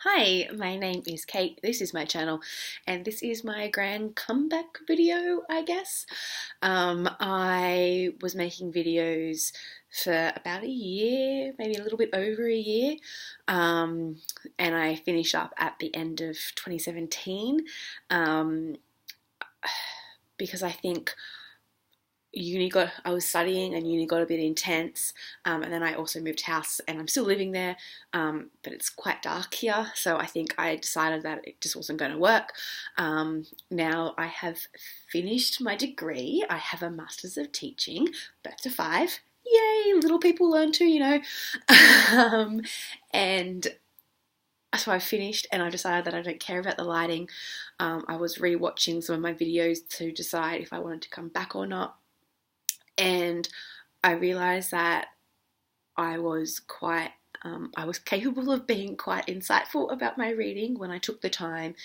Hi, my name is Kate, this is my channel, and this is my grand comeback video, I guess. I was making videos for about a year, maybe a little bit over a year, and I finished up at the end of 2017, um, because I think I was studying and uni got a bit intense, and then I also moved house and I'm still living there, but it's quite dark here, so I think I decided that it just wasn't going to work. Now I have finished my degree. I have a Masters of Teaching, birth to five. Yay, little people learn too. um, and so I finished and I decided that I don't care about the lighting. I was re-watching some of my videos to decide if I wanted to come back or not. And I realised that I was capable of being quite insightful about my reading when I took the time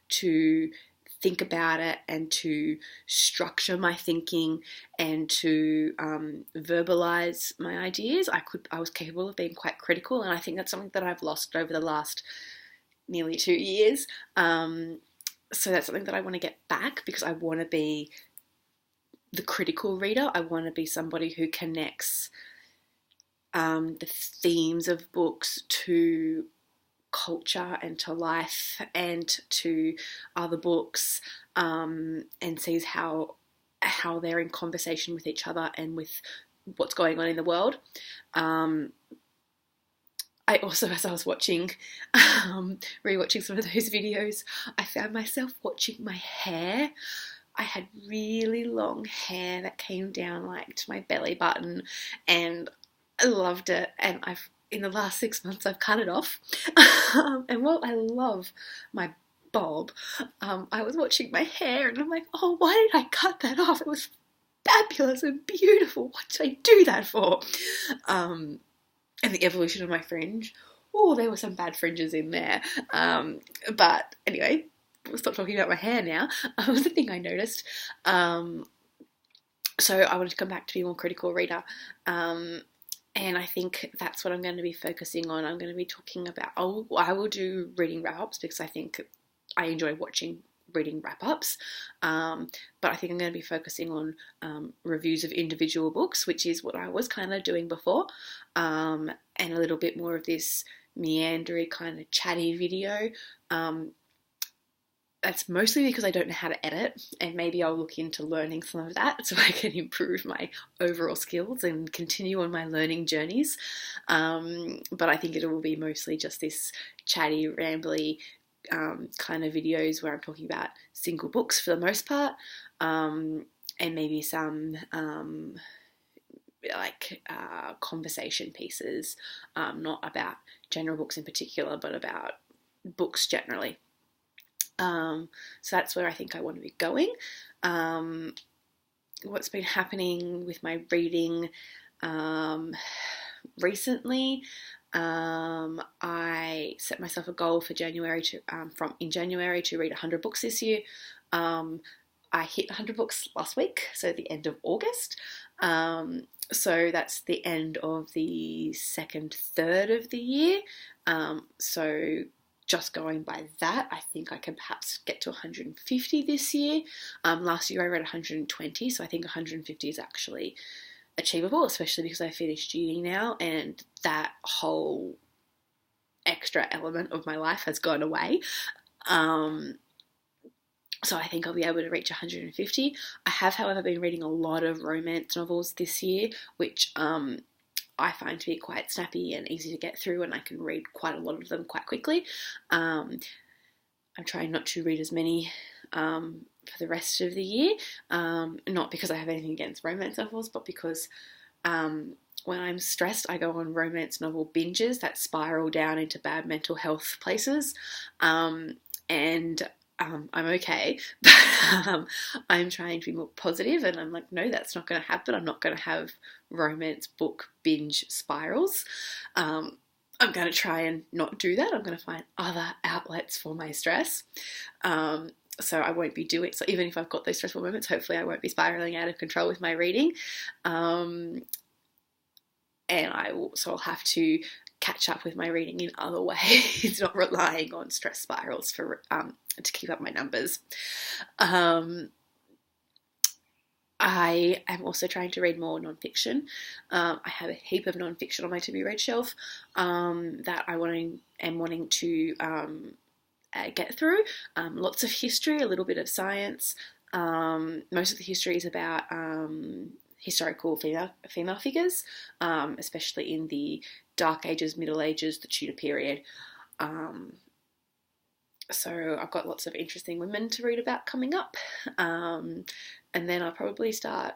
to think about it and to structure my thinking and to verbalise my ideas. I was capable of being quite critical, and I think that's something that I've lost over the last nearly 2 years. So that's something that I want to get back, because I want to be the critical reader. I want to be somebody who connects the themes of books to culture and to life and to other books, and sees how they're in conversation with each other and with what's going on in the world. I also, as I was rewatching some of those videos, I found myself watching my hair. I had really long hair that came down like to my belly button, and I loved it. And in the last 6 months, I've cut it off. And while I love my bob, I was watching my hair and I'm like, oh, why did I cut that off? It was fabulous and beautiful. What did I do that for? And the evolution of my fringe. Oh, there were some bad fringes in there. But anyway, we'll stop talking about my hair now. Was the thing I noticed. So I wanted to come back to be a more critical reader. And I think that's what I'm going to be focusing on. I'm going to be talking about, I will do reading wrap-ups, because I think I enjoy watching reading wrap-ups. But I think I'm going to be focusing on reviews of individual books, which is what I was kind of doing before. And a little bit more of this meandering kind of chatty video. That's mostly because I don't know how to edit, and maybe I'll look into learning some of that so I can improve my overall skills and continue on my learning journeys. But I think it will be mostly just this chatty, rambly kind of videos where I'm talking about single books for the most part, and maybe some conversation pieces, not about general books in particular, but about books generally. So that's where I think I want to be going. What's been happening with my reading recently, I set myself a goal for January to read 100 books this year. I hit 100 books last week, so the end of August. So that's the end of the second third of the year. So just going by that, I think I can perhaps get to 150 this year. Last year I read 120, so I think 150 is actually achievable, especially because I finished uni now and that whole extra element of my life has gone away. So I think I'll be able to reach 150. I have, however, been reading a lot of romance novels this year, which I find to be quite snappy and easy to get through, and I can read quite a lot of them quite quickly. I'm trying not to read as many for the rest of the year, not because I have anything against romance novels, but because when I'm stressed, I go on romance novel binges that spiral down into bad mental health places, and I'm okay, but I'm trying to be more positive, and I'm like, no, that's not going to happen. I'm not going to have romance book binge spirals. I'm going to try and not do that. I'm going to find other outlets for my stress. So I won't be doing, so even if I've got those stressful moments, hopefully I won't be spiraling out of control with my reading. And I'll have to catch up with my reading in other ways, not relying on stress spirals for to keep up my numbers. I am also trying to read more nonfiction. I have a heap of nonfiction on my to-be-read shelf that I am wanting to get through. Lots of history, a little bit of science. Most of the history is about historical female figures, especially in the Dark Ages, Middle Ages, the Tudor period. So I've got lots of interesting women to read about coming up. And then I'll probably start,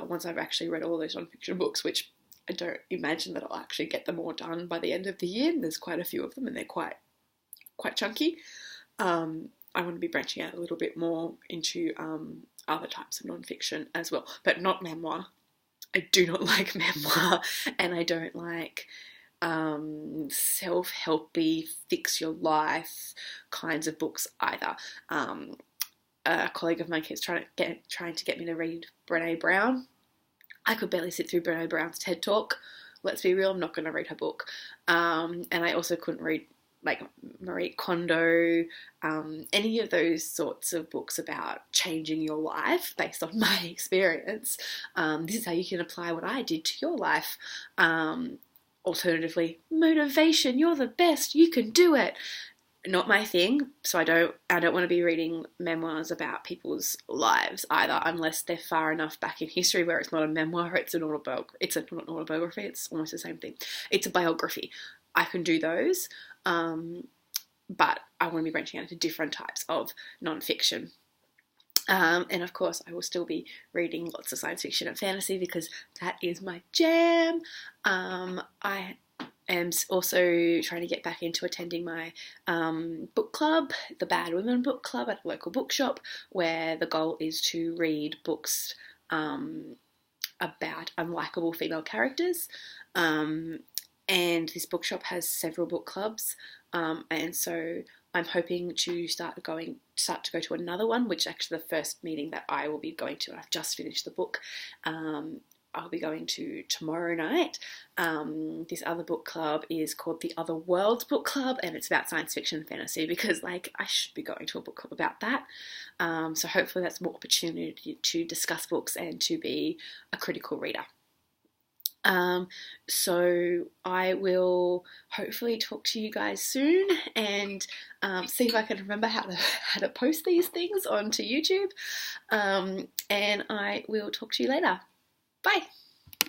once I've actually read all those nonfiction books, which I don't imagine that I'll actually get them all done by the end of the year. And there's quite a few of them and they're quite chunky. I want to be branching out a little bit more into other types of nonfiction as well, but not memoir. I do not like memoir, and I don't like self-helpy, fix your life kinds of books either. A colleague of mine keeps trying to get me to read Brené Brown. I could barely sit through Brené Brown's TED Talk. Let's be real, I'm not going to read her book. And I also couldn't read like Marie Kondo, any of those sorts of books about changing your life based on my experience. This is how you can apply what I did to your life. Alternatively, motivation, you're the best, you can do it. Not my thing, so I don't want to be reading memoirs about people's lives either, unless they're far enough back in history where it's not a memoir, it's an autobiography. It's not an autobiography, it's almost the same thing. It's a biography. I can do those, but I want to be branching out into different types of nonfiction. And of course, I will still be reading lots of science fiction and fantasy because that is my jam. I am also trying to get back into attending my book club, the Bad Women Book Club at a local bookshop, where the goal is to read books about unlikable female characters. And this bookshop has several book clubs, and so I'm hoping to start to go to another one, which actually the first meeting that I will be going to, and I've just finished the book, I'll be going to tomorrow night. This other book club is called the Other Worlds Book Club, and it's about science fiction and fantasy because, like, I should be going to a book club about that. So hopefully that's more opportunity to discuss books and to be a critical reader. So I will hopefully talk to you guys soon and see if I can remember how to post these things onto YouTube. And I will talk to you later. Bye.